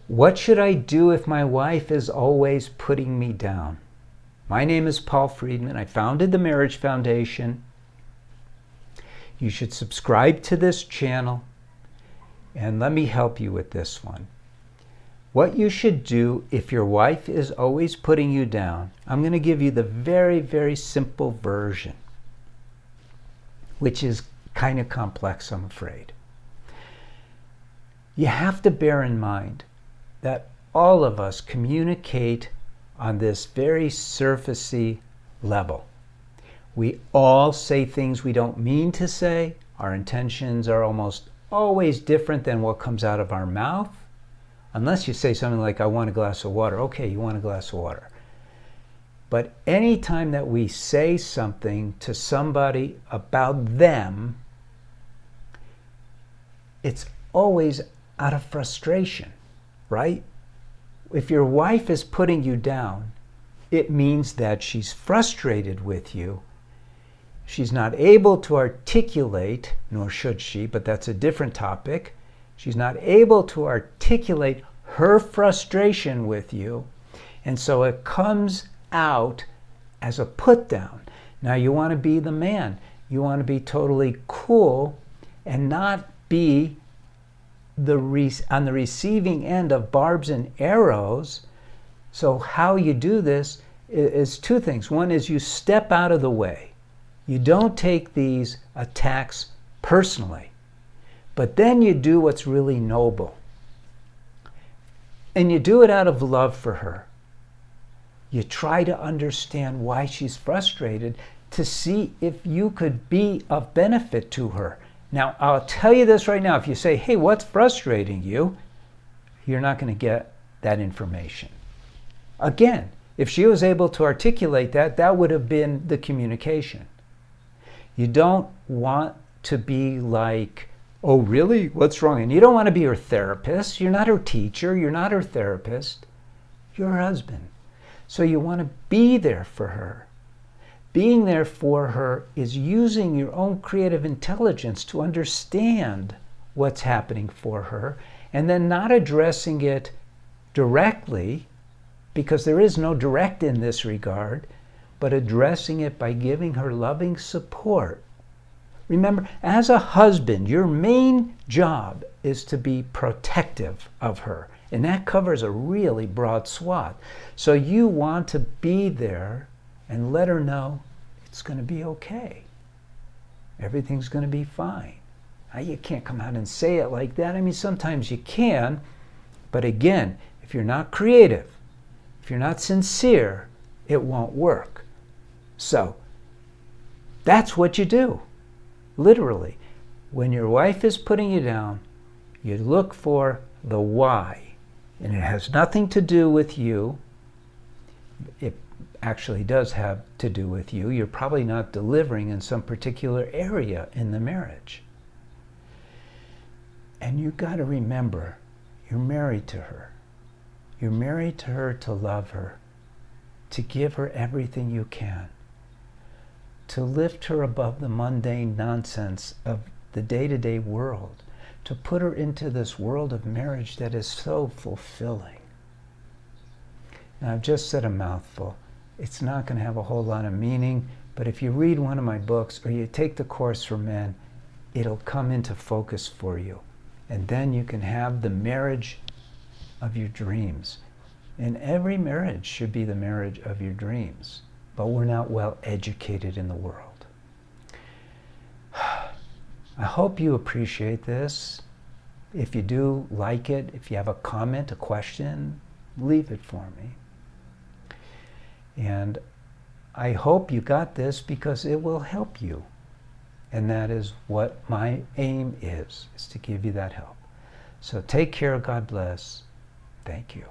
What should I do if my wife is always putting me down? My name is Paul Friedman. I founded the Marriage Foundation. You should subscribe to this channel, and let me help you with this one. What you should do if your wife is always putting you down, I'm going to give you the very, very simple version, which is kind of complex, I'm afraid. You have to bear in mind that all of us communicate on this very surfacey level. We all say things we don't mean to say. Our intentions are almost always different than what comes out of our mouth. Unless you say something like, I want a glass of water. Okay, you want a glass of water. But anytime that we say something to somebody about them, it's always out of frustration, right? If your wife is putting you down, it means that she's frustrated with you. She's not able to articulate, nor should she, but that's a different topic. She's not able to articulate her frustration with you, and so it comes out as a put down. Now you want to be the man. You want to be totally cool and not be on the receiving end of barbs and arrows. So how you do this is two things. One is you step out of the way. You don't take these attacks personally. But then you do what's really noble. And you do it out of love for her. You try to understand why she's frustrated to see if you could be of benefit to her. Now, I'll tell you this right now. If you say, hey, what's frustrating you? You're not going to get that information. Again, if she was able to articulate that, that would have been the communication. You don't want to be like, oh, really? What's wrong? And you don't want to be her therapist. You're not her teacher. You're not her therapist. You're her husband. So you want to be there for her. Being there for her is using your own creative intelligence to understand what's happening for her, and then not addressing it directly, because there is no direct in this regard, but addressing it by giving her loving support. Remember, as a husband, your main job is to be protective of her, and that covers a really broad swath. So you want to be there and let her know it's going to be okay. Everything's going to be fine. Now, you can't come out and say it like that. I mean, sometimes you can, but again, if you're not creative, if you're not sincere, it won't work. So that's what you do. Literally, when your wife is putting you down, you look for the why. And it has nothing to do with you. It actually does have to do with you. You're probably not delivering in some particular area in the marriage. And you've got to remember, you're married to her. You're married to her to love her, to give her everything you can, to lift her above the mundane nonsense of the day-to-day world, to put her into this world of marriage that is so fulfilling. Now, I've just said a mouthful. It's not going to have a whole lot of meaning, but if you read one of my books or you take the course for men, it'll come into focus for you. And then you can have the marriage of your dreams. And every marriage should be the marriage of your dreams. But we're not well educated in the world. I hope you appreciate this. If you do like it, if you have a comment, a question, leave it for me. And I hope you got this because it will help you. And that is what my aim is to give you that help. So take care, God bless. Thank you.